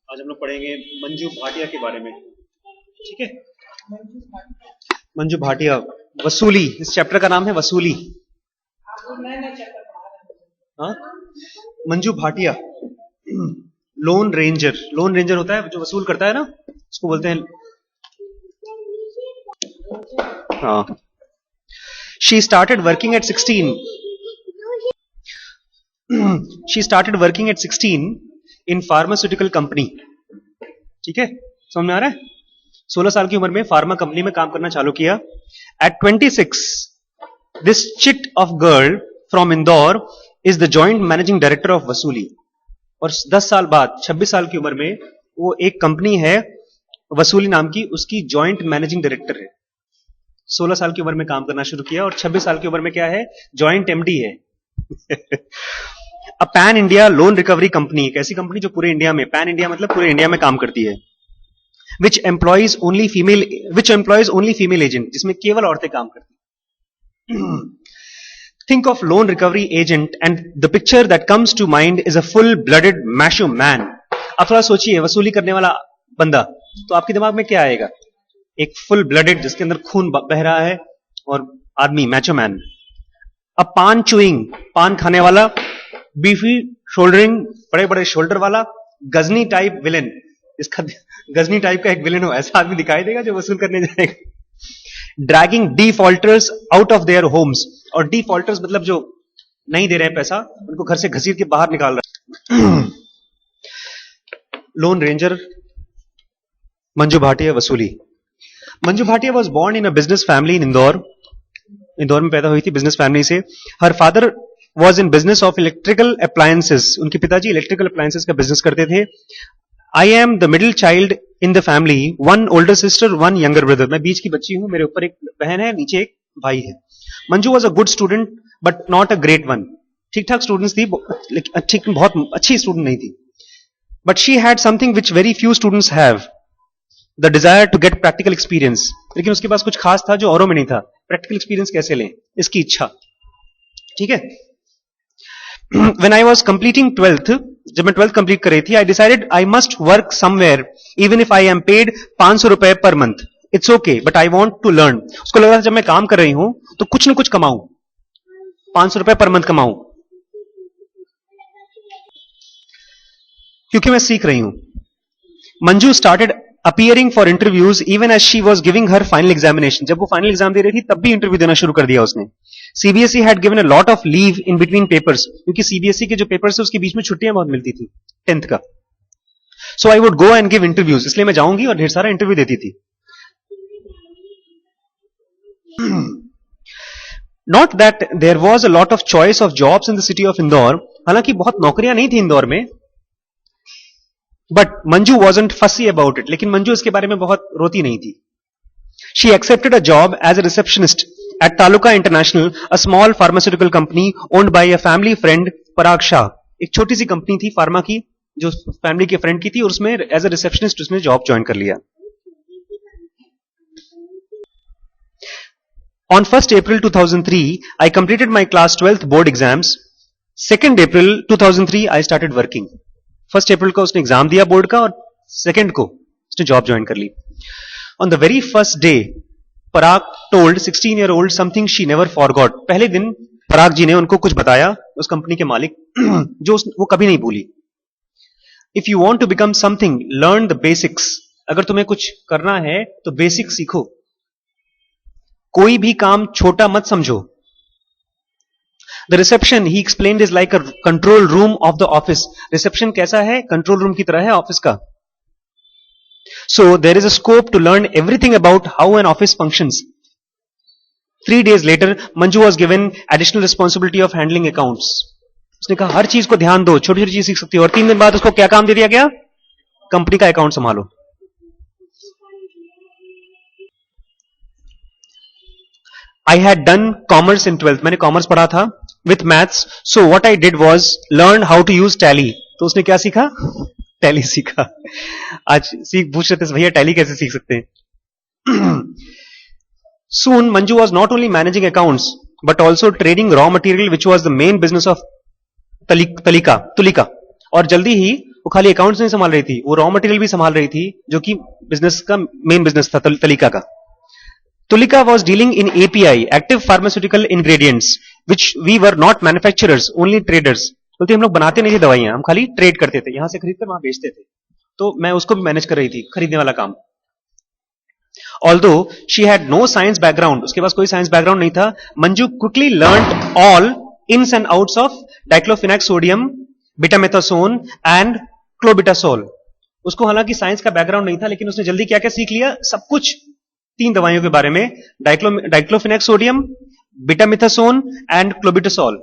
आज हम लोग पढ़ेंगे मंजू भाटिया के बारे में। ठीक है, मंजू भाटिया, वसूली, इस चैप्टर का नाम है वसूली। हाँ, Manju Bhatia, loan ranger. Loan ranger होता है जो वसूल करता है ना, उसको बोलते हैं। हाँ, she started working at 16 she started working at 16 in pharmaceutical company। ठीक है, समझ में आ रहा है? 16 साल की उम्र में फार्मा कंपनी में काम करना चालू किया। At 26 this chit of girl from Indore is the joint managing director of वसूली। और 10 साल बाद 26 साल की उम्र में वो एक कंपनी है वसूली नाम की, उसकी जॉइंट मैनेजिंग डायरेक्टर है। 16 साल की उम्र में काम करना शुरू किया और 26 साल की उम्र में क्या है, जॉइंट एमडी है। A pan India loan recovery company, एक ऐसी कंपनी जो पूरे इंडिया में, पैन इंडिया मतलब पूरे इंडिया में काम करती है। Which employs only female agent, जिसमें केवल औरतें काम करती हैं। Think of loan recovery agent and the picture that comes to mind is a full blooded macho man. आप थोड़ा सोचिए, वसूली करने वाला बंदा, तो आपके दिमाग में क्या आएगा? एक फुल ब्लडेड, जिसके अंदर खून बह रहा है, और आदमी, मैचो मैन। अब पान चुइंग, पान खाने वाला, बीफी शोल्डरिंग, बड़े बड़े शोल्डर वाला, गजनी टाइप विलेन। इसका गजनी टाइप का एक विलेन हो, ऐसा आदमी दिखाई देगा जो वसूल करने जाएगा। Dragging defaulters out of their homes, और डिफॉल्टर्स मतलब जो नहीं दे रहे हैं पैसा, उनको घर से घसीट के बाहर निकाल रहा है। लोन रेंजर मंजू भाटिया, वसूली। Manju Bhatia was born in a business family in Indore. Indore में पैदा हुई थी बिजनेस फैमिली से। Her father was in business of electrical appliances, उनके पिताजी इलेक्ट्रिकल अप्लायंसेस का बिजनेस करते थे। I am the middle child in the family, one older sister, one younger brother. मैं बीच की बच्ची हूं, मेरे ऊपर एक बहन है, नीचे एक भाई है। Manju was a good student but not a great one. ठीक ठाक स्टूडेंट्स थी, लेकिन बहुत अच्छी स्टूडेंट नहीं थी। But she had something which very few students have, the desire to get practical experience. लेकिन उसके पास कुछ खास था जो औरों में नहीं था। प्रैक्टिकल एक्सपीरियंस कैसे लें, इसकी इच्छा। ठीक है, when I was completing 12th, जब मैं 12th कंप्लीट कर रही थी, I decided I must work somewhere even if I am paid 500 रुपए per month. It's okay, but I want to learn। उसको लग रहा था जब मैं काम कर रही हूं तो कुछ ना कुछ कमाऊं, 500 रुपए पर मंथ कमाऊं, क्योंकि मैं सीख रही हूं। Manju started appearing for interviews even as she was giving her final examination। जब वो फाइनल एग्जाम दे रही थी तब भी इंटरव्यू देना शुरू कर दिया उसने। CBSE had given a lot of leave in between papers, क्योंकि सीबीएसई के जो पेपर्स थे उसके बीच में छुट्टियां बहुत मिलती थी 10th का। So I would go and give interviews, इसलिए मैं जाऊंगी और ढेर सारा इंटरव्यू देती थी। Not that there was a lot of choice of jobs in the city of Indore, हालांकि बहुत नौकरियां नहीं थी इंदौर में। But Manju wasn't fussy about it, लेकिन मंजू इसके बारे में बहुत रोती नहीं थी। She accepted a job as a receptionist at Taluka International, a small pharmaceutical company owned by a family friend, Parag Shah। एक छोटी सी कंपनी थी फार्मा की, जो फैमिली के फ्रेंड की थी, और उसमें एज ए रिसेप्शनिस्ट उसने जॉब ज्वाइन कर लिया। On 1st April 2003, I completed my class 12th board exams. 2nd April 2003, I started working। 1st April को उसने एग्जाम दिया बोर्ड का, और 2nd को उसने जॉब ज्वाइन कर ली। On the very first day, Parag told 16-year-old something she never forgot। पहले दिन पराग जी ने उनको कुछ बताया, उस कंपनी के मालिक, जो वो कभी नहीं भूली। If you want to become something, learn the basics। अगर तुम्हें कुछ करना है तो बेसिक सीखो, कोई भी काम छोटा मत समझो। The reception, he explained, is like a control room of the office। Reception कैसा है? कंट्रोल रूम की तरह है ऑफिस का। So there is a scope to learn everything about how an office functions। 3 days later, Manju was given additional responsibility of handling accounts। उसने कहा हर चीज को ध्यान दो, छोटी छोटी चीज सीख सकती हो। और 3 दिन बाद उसको क्या काम दे दिया गया? कंपनी का अकाउंट संभालो। I had done commerce in 12th, मैंने कॉमर्स पढ़ा था with maths, so what I did was learn how to use tally। तो उसने क्या सीखा? टैली सीखा। आज पूछ रहे थे भैया टैली कैसे सीख सकते हैं? Soon Manju was not only managing accounts but also trading raw material, which was the main business of Tulika. और जल्दी ही वो खाली अकाउंट्स नहीं संभाल रही थी, वो रॉ मटेरियल भी संभाल रही थी, जो कि बिजनेस का मेन बिजनेस था, तलिका का। Tulika was dealing in API, active pharmaceutical ingredients, which we were not manufacturers, only traders. बोलते हम लोग बनाते नहीं थे दवाइयां, हम खाली ट्रेड करते थे, यहां से खरीद कर वहां बेचते थे। तो मैं उसको भी मैनेज कर रही थी, खरीदने वाला काम। Although she had no science background, उसके पास कोई साइंस बैकग्राउंड नहीं था, Manju quickly learned all ins and outs of diclofenac sodium, betamethasone and clobetasol. उसको हालांकि साइंस का बैकग्राउंड नहीं था, लेकिन उसने जल्दी क्या क्या सीख लिया, सब कुछ 3 दवाइयों के बारे में, diclofenac sodium, betamethasone and clobetasol.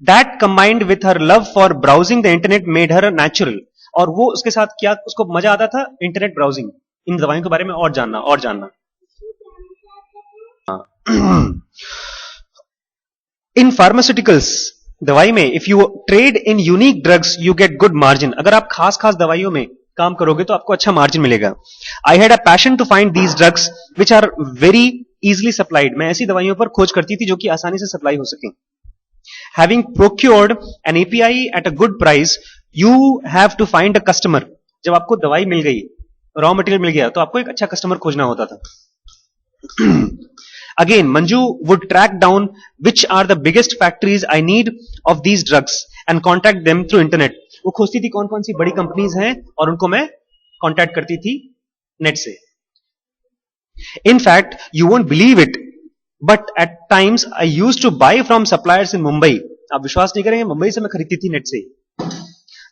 That combined with her love for browsing the internet made her natural. और वो उसके साथ क्या, उसको मजा आता था इंटरनेट ब्राउजिंग, इन दवाइयों के बारे में और जानना। इन फार्मास्यूटिकल्स, दवाई में, if you trade in unique drugs you get good margin. अगर आप खास दवाइयों में काम करोगे तो आपको अच्छा मार्जिन मिलेगा। I had a passion to find these drugs which are very easily supplied. मैं ऐसी दवाइयों पर खोज करती थी जो कि आसानी से सप्लाई हो सके। Having procured an API at a good price, you have to find a customer. जब आपको दवाई मिल गई, रॉ मटेरियल मिल गया, तो आपको एक अच्छा कस्टमर खोजना होता था। Again Manju would track down which are the biggest factories I need of these drugs and contact them through internet. वो खोजती थी कौन कौन सी बड़ी कंपनीज हैं और उनको मैं कांटेक्ट करती थी नेट से। In fact you won't believe it, but at times I used to buy from suppliers in Mumbai. आप विश्वास नहीं करेंगे, मुंबई से मैं खरीदती थी नेट से।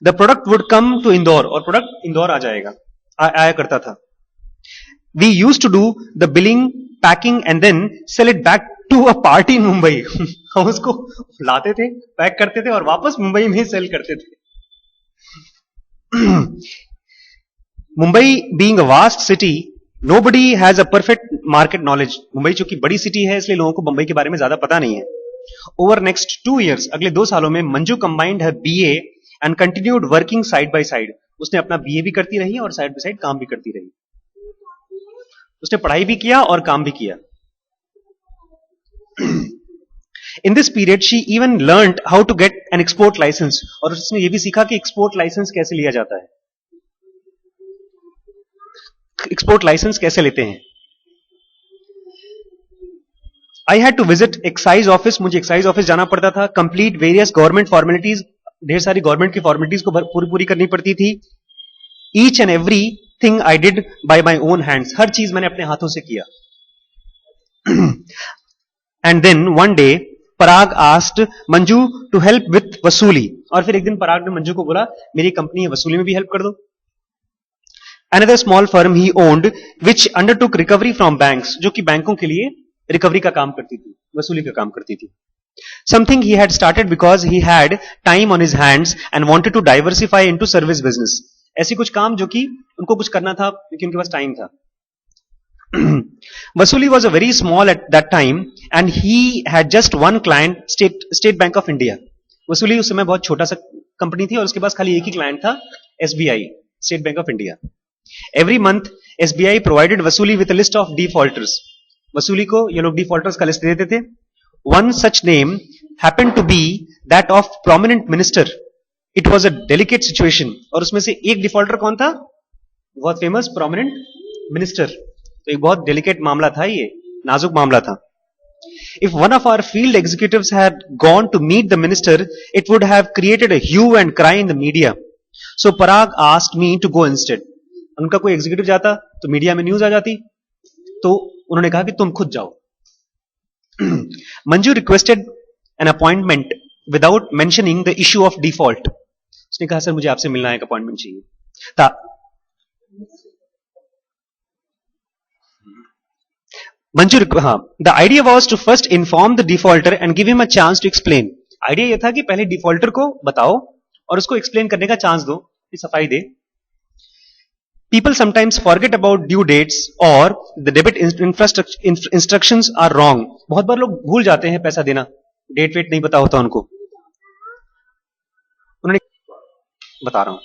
The product would come to Indore, और प्रोडक्ट इंदौर आ जाएगा, आया करता था। We used to do the billing, packing and then sell it back to a party in Mumbai. हम उसको लाते थे, पैक करते थे और वापस मुंबई में सेल करते थे। Mumbai being a vast city, nobody has a perfect market knowledge. Mumbai चूंकि बड़ी सिटी है, इसलिए लोगों को मुंबई के बारे में ज्यादा पता नहीं है। Over next 2 years, अगले 2 सालों में Manju combined her BA and continued working side by side. उसने अपना BA भी करती रही और साइड बाय साइड काम भी करती रही। उसने पढ़ाई भी किया और काम भी किया। In this period, she even learned how to get an export license. और उसने ये भी सीखा कि एक्सपोर्ट लाइसेंस कैसे लिया जाता है, एक्सपोर्ट लाइसेंस कैसे लेते हैं। I had to visit excise office, मुझे एक्साइज ऑफिस जाना पड़ता था। कंप्लीट वेरियस गवर्नमेंट फॉर्मेलिटीज, ढेर सारी गवर्नमेंट की फॉर्मेलिटीज को पूरी करनी पड़ती थी। Each and every thing I did by my own hands, हर चीज मैंने अपने हाथों से किया। And then one day Parag asked Manju to help with वसूली, और फिर एक दिन पराग ने मंजू को बोला मेरी कंपनी है, वसूली में भी हेल्प कर दो। Another small firm he owned which undertook recovery from banks, जो कि बैंकों के लिए रिकवरी का काम करती थी, वसूली का काम करती थी। Something he had started because he had time on his hands and wanted to diversify into service business. ऐसी कुछ काम जो कि उनको कुछ करना था क्योंकि उनके पास टाइम था। Vasuli was a very small at that time and he had just one client, State Bank of India. Vasuli उस समय बहुत छोटा सा कंपनी थी और उसके पास खाली एक ही क्लाइंट था, SBI, State Bank of India. Every month SBI provided Vasuli with a list of defaulters. Vasuli को ये लोग defaulters का लिस्ट देते थे। One such name happened to be that of prominent minister. It was a delicate situation. और उसमें से एक डिफॉल्टर कौन था? बहुत फेमस prominent minister. तो एक बहुत डेलिकेट मामला था, ये नाजुक मामला था। If one of our field executives had gone to meet the minister, it would have created a hue and cry in the media. So Parag asked me to go instead. उनका कोई executive जाता तो media में news आ जाती, तो उन्होंने कहा कि तुम खुद जाओ। Manju requested an appointment without mentioning the issue of default. उसने कहा सर मुझे आपसे मिलना है, एक अपॉइंटमेंट चाहिए था। मंजू, हाँ, the idea was to first inform the defaulter and give him a chance to explain. Idea यह था कि पहले डिफॉल्टर को बताओ और उसको एक्सप्लेन करने का चांस दो, सफाई दे। People sometimes forget about due dates or the debit instructions are wrong. बहुत बार लोग भूल जाते हैं पैसा देना, डेट वेट नहीं पता होता उनको। उन्होंने बता रहा हूं।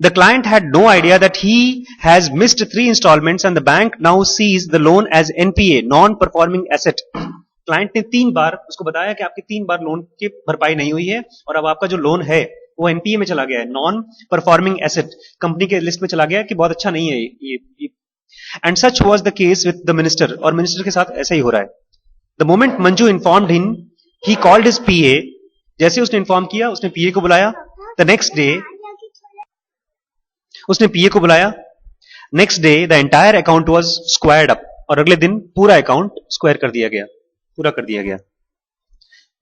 The client had no idea that he has missed 3 installments and the bank now sees the loan as NPA, non-performing asset. Client ने 3 बार उसको बताया कि आपकी 3 बार लोन की भरपाई नहीं हुई है और अब आपका जो लोन है वो एनपीए में चला गया है, नॉन परफॉर्मिंग एसेट कंपनी के लिस्ट में चला गया कि बहुत अच्छा नहीं है ये। And such was the case with the minister, और मिनिस्टर के साथ ऐसा ही हो रहा है। The moment Manju informed him, he called his PA, जैसे उसने इन्फॉर्म किया उसने पीए को बुलाया। द नेक्स्ट डे उसने पीए को बुलाया, next day the entire account was squared up, और अगले दिन पूरा अकाउंट स्क्वायर कर दिया गया, पूरा कर दिया गया।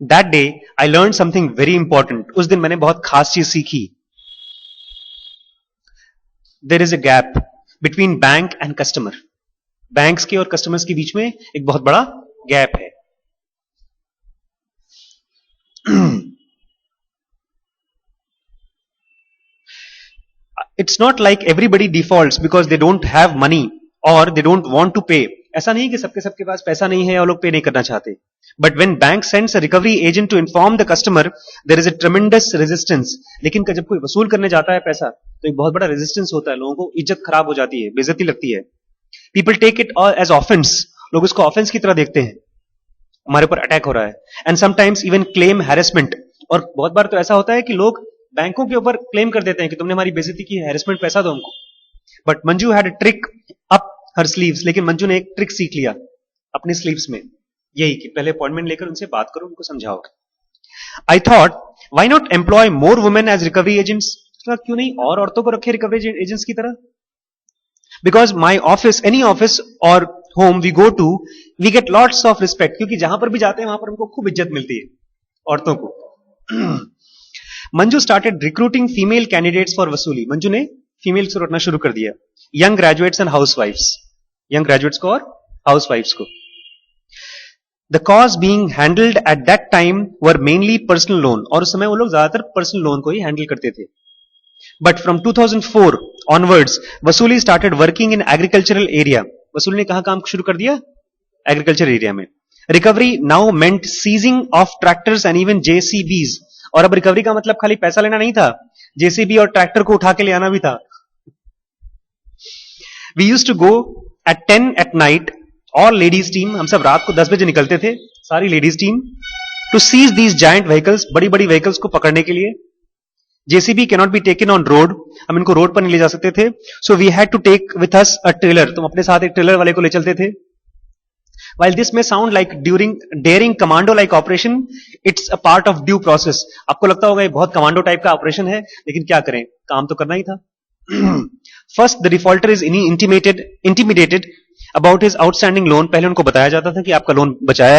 That day I learn something very important, उस दिन मैंने बहुत खास चीज सीखी। There is a gap between bank and customer, banks के और कस्टमर्स के बीच में एक बहुत बड़ा गैप है। It's not like everybody defaults because they don't have money or they don't want to pay. ऐसा नहीं कि सबके पास पैसा नहीं है और लोग पे नहीं करना चाहते। But when bank sends a recovery agent to inform the customer, there is a tremendous resistance. लेकिन जब कोई वसूल करने जाता है पैसा तो एक बहुत बड़ा रेजिस्टेंस होता है, लोगों को इज्जत खराब हो जाती है, बेइज्जती लगती है। People take it as offense, लोग इसको ऑफेंस की तरह देखते हैं, हमारे ऊपर अटैक हो रहा है। And sometimes even claim harassment, और बहुत बार तो ऐसा होता है कि लोग बैंकों के ऊपर क्लेम कर देते हैं कि तुमने हमारी बेइज्जती की, हैरेसमेंट पैसा दो हमको। But Manju had a trick up her sleeves, लेकिन मंजू ने एक ट्रिक सीख लिया अपनी स्लीव्स में, यही कि पहले अपॉइंटमेंट लेकर उनसे बात करो, उनको समझाओ। I thought why not employ more women as recovery agents, क्यों नहीं और औरतों को रखे रिकवरी एजेंट्स की तरह। Because my office, any office or home we go to, we get lots of respect, क्योंकि जहां पर भी जाते हैं वहां पर हमको खूब इज्जत मिलती है औरतों को। Manju started recruiting female candidates for वसूली, मंजू ने फीमेल्स को रखना शुरू कर दिया, यंग ग्रेजुएट्स एंड हाउसवाइफ्स, यंग ग्रेजुएट्स को और हाउसवाइफ्स को। The cause being handled at that time were mainly personal loan, और उस समय वो लोग ज्यादातर पर्सनल लोन को ही हैंडल करते थे। बट फ्रॉम 2004 ऑनवर्ड्स वसूली started working in agricultural area, वसूली ने कहां काम शुरू कर दिया, एग्रीकल्चर एरिया में। Recovery now meant seizing of tractors and even JCBs, और अब रिकवरी का मतलब खाली पैसा लेना नहीं था, जेसीबी और ट्रैक्टर को उठा के ले आना भी था। We used to go at 10 at night, all ladies team, हम सब रात को 10 बजे निकलते थे, सारी ladies team, to seize these giant vehicles, बड़ी बड़ी व्हीकल्स को पकड़ने के लिए। JCB cannot be taken on road, हम इनको रोड पर नहीं ले जा सकते थे, so we had to take with us a trailer, तुम अपने साथ एक ट्रेलर वाले को ले चलते थे। While this may sound like daring commando-like operation, it's a part of due process. आपको लगता होगा ये बहुत कमांडो टाइप का ऑपरेशन है, लेकिन क्या करें, काम तो करना ही था। First, the defaulter is intimidated about his outstanding loan. पहले उनको बताया जाता था कि आपका लोन बकाया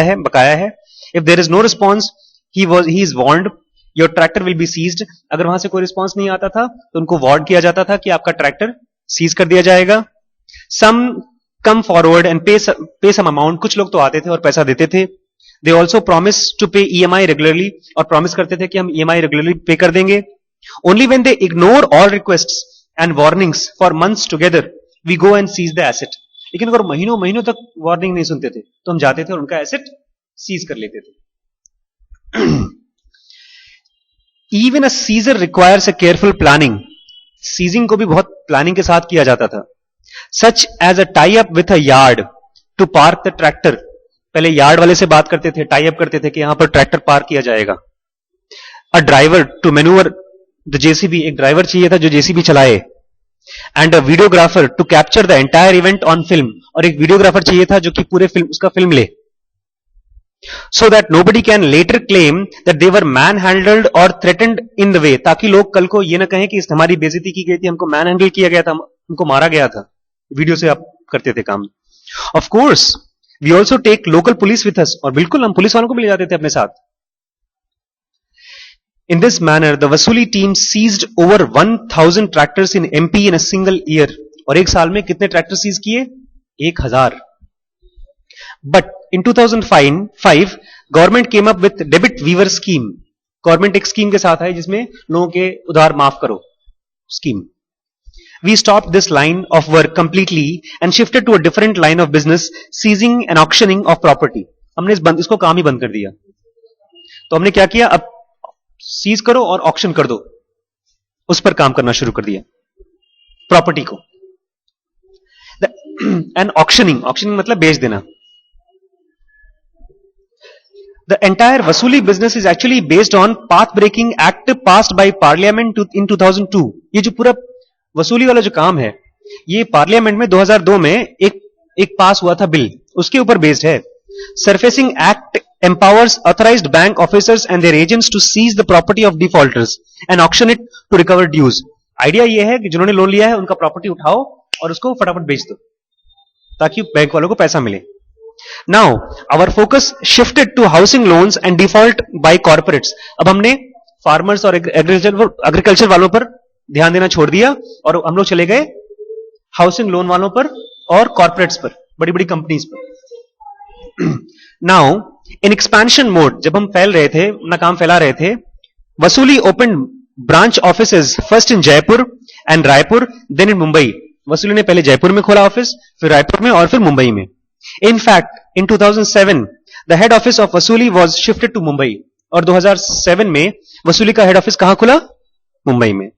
है। If there is no response, he is warned. Your tractor will be seized. अगर वहां से कोई रिस्पॉन्स नहीं आता था तो उनको वार्न किया जाता था कि आपका ट्रैक्टर सीज कर दिया जाएगा। Some come forward and pay some amount, कुछ लोग तो आते थे और पैसा देते थे। They also promise to pay EMI regularly, और प्रॉमिस करते थे कि हम EMI रेगुलरली पे कर देंगे। Only when they ignore all requests and warnings for months together, we go and seize the asset. लेकिन अगर महीनों महीनों तक वार्निंग नहीं सुनते थे तो हम जाते थे और उनका एसेट सीज कर लेते थे। Even a seizure requires a careful planning. Seizing को भी बहुत प्लानिंग के साथ किया जाता था। Such as a tie up with a yard to park the tractor. पहले यार्ड वाले से बात करते थे, टाई अप करते थे कि यहां पर ट्रैक्टर पार्क किया जाएगा। A driver to maneuver the JCB, एक ड्राइवर चाहिए था जो जेसीबी चलाए। And a videographer to capture the entire event on film, और एक वीडियोग्राफर चाहिए था जो कि पूरे फिल्म उसका फिल्म ले। So that nobody can later claim that they were manhandled or threatened in the way, ताकि लोग कल को ये ना कहें कि हमारी बेइज्जती की गई थी, हमको मैनहैंडल किया गया था, हमको मारा गया था। वीडियो से आप करते थे काम। Of course we also take local police with us, और बिल्कुल हम पुलिस वालों को भी ले जाते थे अपने साथ। इन दिस मैनर द वसूली team seized over 1000 tractors in MP in a single year, और एक साल में कितने ट्रैक्टर सीज किए, 1000। But in 2005 government came up with debit waiver scheme, government एक स्कीम के साथ आई जिसमें लोगों के उधार माफ करो scheme. We stopped this line of work completely and shifted to a different line of business, seizing and auctioning of property. हमने इसको काम ही बंद कर दिया। तो हमने क्या किया, अब सीज करो और ऑक्शन कर दो, उस पर काम करना शुरू कर दिया, प्रॉपर्टी को। एंड ऑक्शनिंग मतलब बेच देना। The entire वसूली business is actually based on path-breaking act passed by Parliament in 2002. ये जो पूरा वसूली वाला जो काम है, ये पार्लियामेंट में 2002 में एक पास हुआ था बिल, उसके ऊपर बेस्ड है. Surfacing Act empowers authorized bank officers and their agents to seize the property of defaulters and auction it to recover dues. Idea ये है कि जिन्होंने लोन लिया है उनका प्रॉपर्टी उठाओ और उसको फटाफट बेच दो ताकि बैंक वालों को पैसा मिले. Now, our focus shifted to housing loans and default by corporates. अब हमने फार्मर्स और एग्रीकल्चर वालों पर ध्यान देना छोड़ दिया और हम लोग चले गए हाउसिंग लोन वालों पर और कॉर्पोरेट्स पर, बड़ी बड़ी कंपनीज पर. Now, in expansion mode, जब हम फैल रहे थे, अपना काम फैला रहे थे, वसूली opened branch offices first in Jaipur and Raipur, then in Mumbai. वसूली ने पहले जयपुर में खोला ऑफिस, फिर रायपुर में और फिर मुंबई में. In fact, in 2007, the head office of वसूली was shifted to Mumbai. और 2007 में वसूली का हेड ऑफिस कहां खुला? मुंबई में.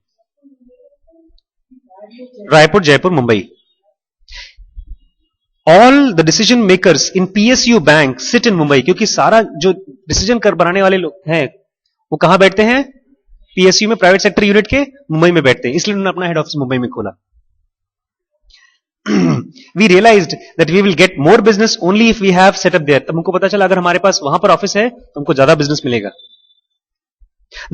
Raipur, Jaipur, Mumbai. All the decision makers in PSU bank sit in Mumbai. क्योंकि सारा जो डिसीजन कर बनाने वाले लोग हैं वो कहां बैठते हैं? PSU में, प्राइवेट सेक्टर यूनिट के मुंबई में बैठते हैं. इसलिए उन्होंने अपना हेड ऑफिस मुंबई में खोला. We realized that we will get more business only if we have set up there. तब हमको पता चला अगर हमारे पास वहां पर ऑफिस है तो हमको ज्यादा बिजनेस मिलेगा.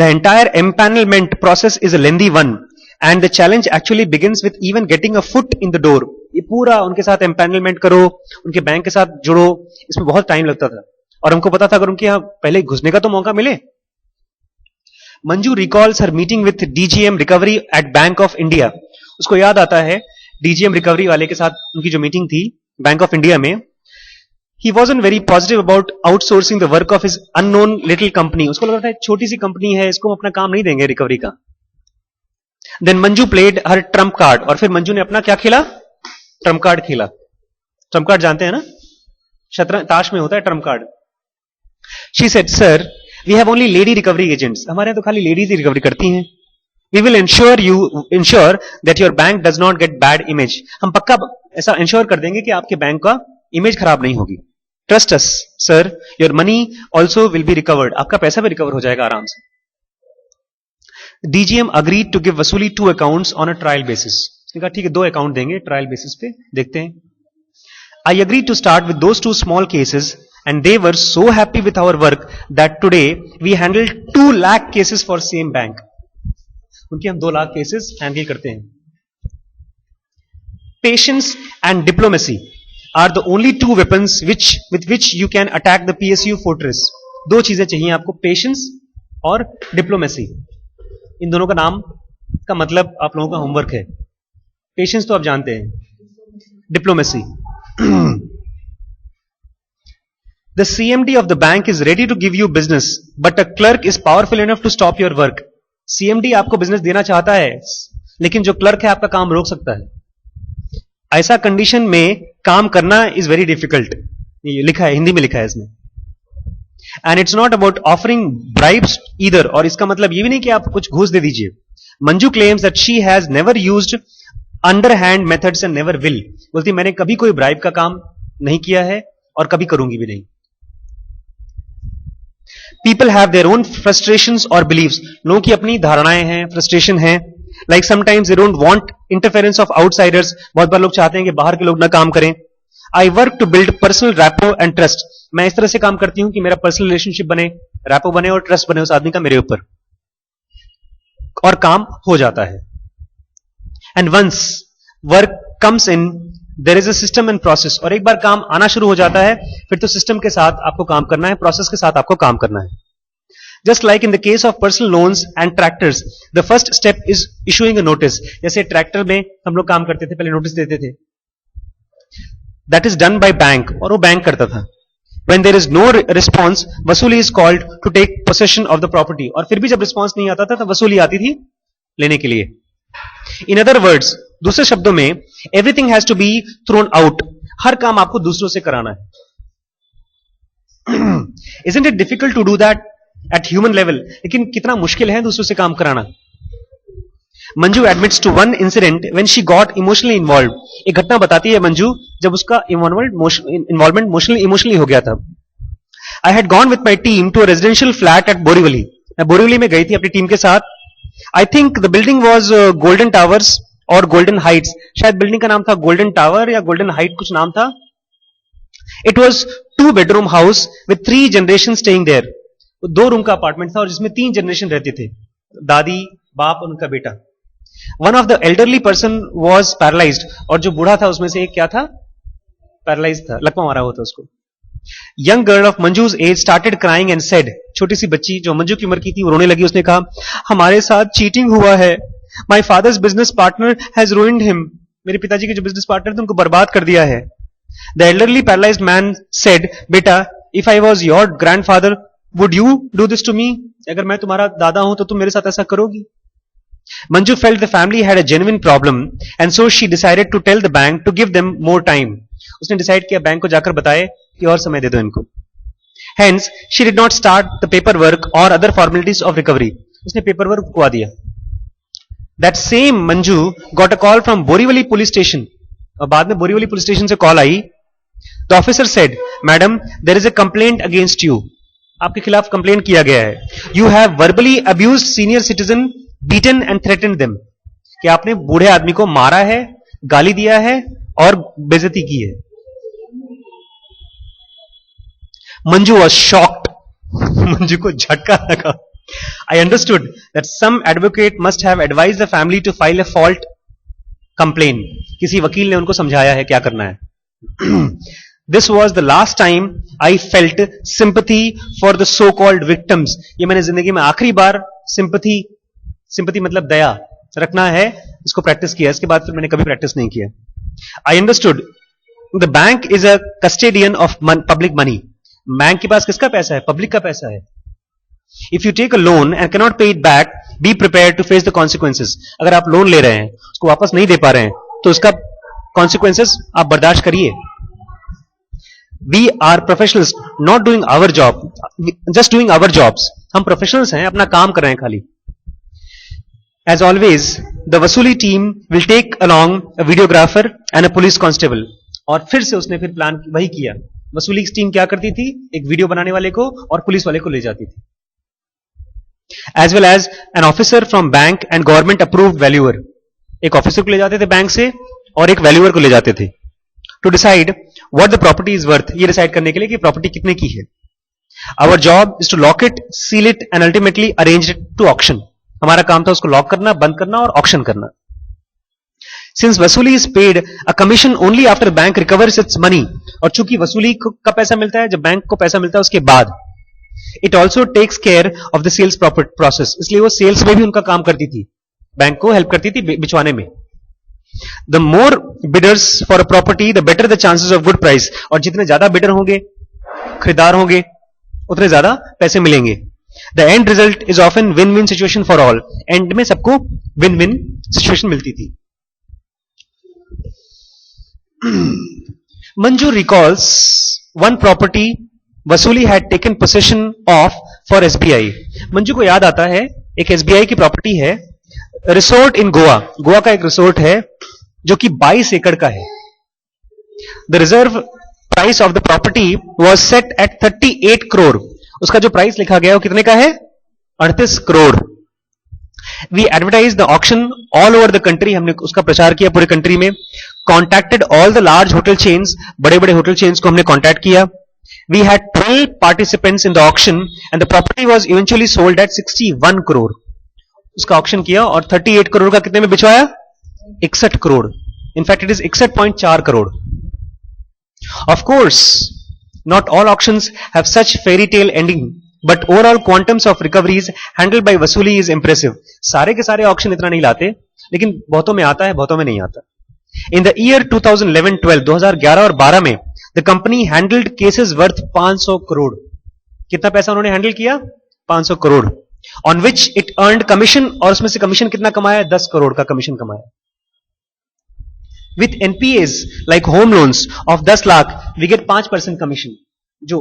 The entire empanelment process is a lengthy one and the challenge actually begins with even getting a foot in the door. ये पूरा उनके साथ empanelment करो, उनके बैंक के साथ जुड़ो, इसमें बहुत टाइम लगता था और हमको पता था अगर उनके यहाँ पहले घुसने का तो मौका मिले. Manju recalls her meeting with DGM Recovery at Bank of India. उसको याद आता है डीजीएम रिकवरी वाले के साथ उनकी जो मीटिंग थी बैंक ऑफ इंडिया में. He wasn't very positive about outsourcing the work of his unknown little company. उसको लग रहा था छोटी सी कंपनी है, इसको हम अपना काम नहीं देंगे रिकवरी का. Then Manju played her trump card. और फिर मंजू ने अपना क्या खेला? ट्रम्प कार्ड खेला. ट्रम्प कार्ड जानते हैं ना, शतरंज ताश में होता है trump card. She said, sir we have only lady recovery agents. हमारे यहाँ तो खाली लेडीज ही रिकवरी करती हैं. We will ensure that your bank does not get bad image. हम पक्का ऐसा इंश्योर कर देंगे कि आपके बैंक का इमेज खराब नहीं होगी. Trust us, sir. Your money also will be recovered. आपका पैसा भी रिकवर हो जाएगा आराम से. DGM agreed to give वसूली 2 accounts on a trial basis. उसने कहा ठीक है 2 अकाउंट देंगे ट्रायल बेसिस पे, देखते हैं. I agreed to start with those 2 small cases and they were so happy with our work that today we handled 2 lakh cases for same bank. उनके हम 2 लाख केसेस हैंडल करते हैं. Patience and diplomacy are the only 2 weapons with which you can attack the PSU fortress. 2 चीजें चाहिए आपको, patience और diplomacy. इन दोनों का नाम का मतलब आप लोगों का होमवर्क है. पेशेंस तो आप जानते हैं, diplomacy. The CMD of the bank is ready to give you business, but a clerk is powerful enough to stop your work. CMD आपको बिजनेस देना चाहता है, लेकिन जो क्लर्क है आपका काम रोक सकता है. ऐसा कंडीशन में काम करना इज वेरी डिफिकल्ट. ये लिखा है, हिंदी में लिखा है इसमें. And it's not about offering bribes either. और इसका मतलब ये भी नहीं कि आप कुछ घूस दे दीजिए. Manju claims that she has never used underhand methods and never will. बोलती मैंने कभी कोई ब्राइब का काम नहीं किया है और कभी करूंगी भी नहीं. People have their own frustrations or beliefs. लोगों की अपनी धारणाएं हैं, फ्रस्ट्रेशन हैं. Like sometimes they don't want interference of outsiders. बहुत बार लोग चाहते हैं कि बाहर के लोग ना काम करें. I work to build personal rapport and trust. मैं इस तरह से काम करती हूं कि मेरा पर्सनल रिलेशनशिप बने, रैपो बने और ट्रस्ट बने उस आदमी का मेरे ऊपर, और काम हो जाता है. And once work comes in, there is a system and process. और एक बार काम आना शुरू हो जाता है फिर तो सिस्टम के साथ आपको काम करना है, प्रोसेस के साथ आपको काम करना है. Just like in the case of personal loans and tractors, the first step is issuing a notice. जैसे ट्रैक्टर में हम लोग काम करते थे, पहले नोटिस देते थे. That is done by bank, और वो बैंक करता था. When there is no response, वसूली is called to take possession of the property. और फिर भी जब रिस्पॉन्स नहीं आता था तो वसूली आती थी लेने के लिए. In other words, दूसरे शब्दों में, everything has to be thrown out. हर काम आपको दूसरों से कराना है. Isn't it difficult to do that at human level? लेकिन कितना मुश्किल है दूसरों से काम कराना. Manju admits to one incident when she got emotionally involved. एक घटना बताती है मंजू जब उसका इन्वॉल्वमेंट इमोशनली हो गया था. I had gone with my team to a residential flat at Borivali. मैं बोरीवली में गई थी अपनी टीम के साथ. I think the building was Golden Towers और Golden Heights. शायद बिल्डिंग का नाम था Golden Tower या Golden Height कुछ नाम था. It was 2-bedroom house with 3 generations staying there. 2 room का अपार्टमेंट था और जिसमें 3 जनरेशन रहते थे, दादी, बाप और उनका बेटा. One of the elderly person was paralyzed. और जो बूढ़ा था उसमें से एक क्या था? पैरालाइज था, लकवा मारा हुआ था उसको. Young girl of Manju's age started crying and said, छोटी सी बच्ची जो मंजू की उम्र की थी वो रोने लगी. उसने कहा, हमारे साथ चीटिंग हुआ है. My father's business partner has ruined him. मेरे पिताजी के जो बिजनेस पार्टनर थे उनको बर्बाद कर दिया है. The elderly paralyzed man said, बेटा, if I was your grandfather, would you do this to me? अगर मैं तुम्हारा दादा हूं तो तुम मेरे साथ ऐसा करोगी? Manju felt the family had a genuine problem and so she decided to tell the bank to give them more time. उसने डिसाइड किया बैंक को जाकर बताए कि और समय दे दो इनको. Hence, she did not start the paperwork or other formalities of recovery. उसने पेपरवर्क रुकवा दिया. That same Manju got a call from Borivali police station. और बाद में बोरीवली पुलिस स्टेशन से call I. The officer said, Madam, there is a complaint against you. आपके खिलाफ complaint किया गया है. You have verbally abused senior citizen, beaten and threatened them. कि आपने बूढ़े आदमी को मारा है, गाली दिया है और बेइज्जती की है. Manju was shocked. मंजू को झटका लगा. I understood that some advocate must have advised the family to file a fault complaint. किसी वकील ने उनको समझाया है क्या करना है. This was the last time I felt sympathy for the so-called victims. ये मैंने जिंदगी में आखिरी बार sympathy मतलब दया रखना है, इसको प्रैक्टिस किया. इसके बाद फिर मैंने कभी प्रैक्टिस नहीं किया. I understood the bank is a custodian of public money. Bank के पास किसका पैसा है? पब्लिक का पैसा है. If you take a loan and cannot pay it back, be prepared to face the consequences. अगर आप लोन ले रहे हैं, उसको वापस नहीं दे पा रहे हैं, तो उसका consequences आप बर्दाश्त करिए. We are professionals, not doing our job, just doing our jobs. हम प्रोफेशनल्स हैं, अपना काम कर रहे हैं खाली. As always, the वसूली team will take along a videographer and a police constable. और फिर से उसने फिर प्लान वही किया. वसूली टीम क्या करती थी? एक वीडियो बनाने वाले को और पुलिस वाले को ले जाती थी. As well as an officer from bank and government approved valuer. एक ऑफिसर को ले जाते थे बैंक से और एक वैल्यूअर को ले जाते थे. To decide what the property is worth. ये डिसाइड करने के लिए कि प्रॉपर्टी कितने की है. Our job is to lock it, seal it and ultimately arrange it to auction. हमारा काम था उसको लॉक करना, बंद करना और ऑक्शन करना. Since वसूली is paid a commission only after bank recovers its money. और चूंकि वसूली का पैसा मिलता है जब बैंक को पैसा मिलता है उसके बाद. It also takes care of the sales process. इसलिए वो सेल्स में भी उनका काम करती थी, बैंक को हेल्प करती थी बिचवाने में. The more bidders for a property, the better the chances of good price. और जितने ज्यादा बिडर होंगे, खरीदार होंगे, उतने ज्यादा पैसे मिलेंगे. The end result is often win-win situation for all. And में सबको win-win situation मिलती थी. Manju recalls one property वसूली had taken possession of for SBI. Manju को याद आता है एक SBI की प्रॉपर्टी है, रिसोर्ट इन गोवा. गोवा का एक रिसोर्ट है जो कि 22 एकड़ का है. The reserve price of the property was set at 38 crore. उसका जो प्राइस लिखा गया वो कितने का है? 38 crore. We advertise the auction all over the country. हमने उसका प्रचार किया पूरे कंट्री में. Contacted all the large hotel chains. बड़े बड़े होटल चेन्स को हमने कॉन्टैक्ट किया. We had 12 participants in the auction and the property was eventually sold at 61 crore. उसका ऑक्शन किया और 38 करोड़ का कितने में बिचवाया? 61 crore. In fact, it is 61.4 crore. Of course, not all auctions have such fairy tale ending, but overall quantums of recoveries handled by वसूली is impressive. सारे के सारे ऑक्शन इतना नहीं लाते, लेकिन बहुतों में आता है, बहुतों में नहीं आता. In the year 2011-12, 2011 और 12 में The company handled cases worth 500 crore. कितना पैसा उन्होंने हैंडल किया? 500 crore. On which it earned commission. और उसमें से कमीशन कितना कमाया? 10 करोड़ का कमीशन कमाया. With NPAs like home loans of 10 lakh, we get 5% commission. जो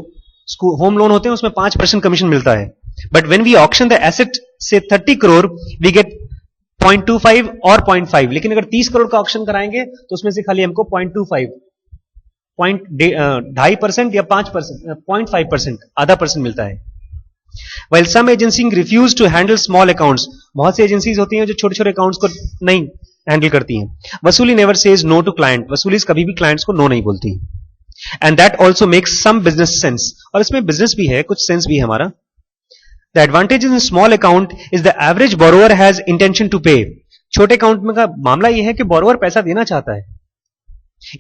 होम लोन होते हैं उसमें 5% कमीशन मिलता है. But when we auction the asset से 30 करोड़, we get 0.25 और 0.5. लेकिन अगर 30 करोड़ का ऑक्शन कराएंगे तो उसमें से खाली हमको 0.25 2.5% या 5%, 0.5%, आधा परसेंट मिलता है. While some agencies refuse to handle small accounts, बहुत सी एजेंसीज होती हैं जो छोटे छोटे अकाउंट्स को नहीं हैंडल करती हैं. वसूली never says no to client. वसूली कभी भी क्लाइंट्स को नो नहीं बोलती. And that also makes some business sense. और इसमें बिजनेस भी है, कुछ सेंस भी है हमारा. The advantage in small account is the average borrower has intention to pay. छोटे अकाउंट में का मामला यह है कि borrower पैसा देना चाहता है.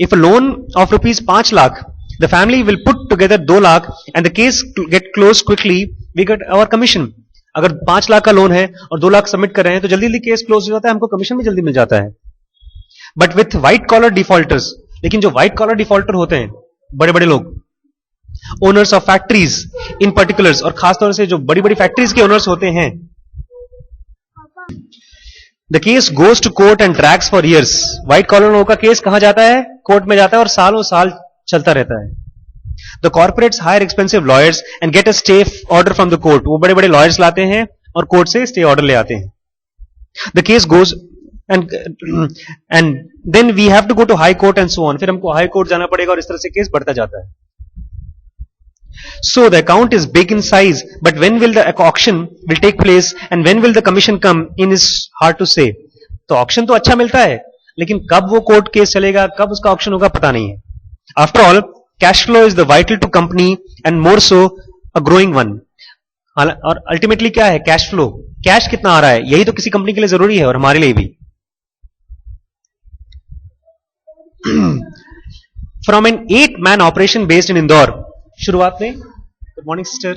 If a loan of rupees 5 lakh, the family will put together 2 lakh and the case get closed quickly, we get our commission. अगर 5 लाख का लोन है और 2 लाख सबमिट कर रहे हैं तो जल्दी जल्दी केस क्लोज हो जाता है, हमको कमीशन भी जल्दी मिल जाता है. But with white collar defaulters, लेकिन जो व्हाइट कॉलर डिफॉल्टर होते हैं, बड़े बड़े लोग, owners of factories in particulars, और खासतौर से जो बड़ी बड़ी फैक्ट्रीज के ओनर्स होते हैं, the case goes to court and drags for years. White collar लोगों का केस कहां जाता है? कोर्ट में जाता है और सालों साल चलता रहता है. The corporates hire expensive lawyers and get a stay order from the court. वो बड़े बड़े लॉयर्स लाते हैं और कोर्ट से स्टे ऑर्डर ले आते हैं. The case goes and then we have to go to high court and so on. फिर हमको हाई कोर्ट जाना पड़ेगा और इस तरह से केस बढ़ता जाता है. So the account is big in size, but when will the auction will take place and when will the commission come in is hard to say. तो auction तो अच्छा मिलता है, लेकिन कब वो कोर्ट केस चलेगा, कब उसका auction होगा, पता नहीं है. After all, cash flow is the vital to company and more so a growing one. और अल्टीमेटली क्या है कैश फ्लो? कैश कितना आ रहा है, यही तो किसी कंपनी के लिए जरूरी है और हमारे लिए भी. From an 8-man operation based in Indore. शुरुआत में. Good morning sister.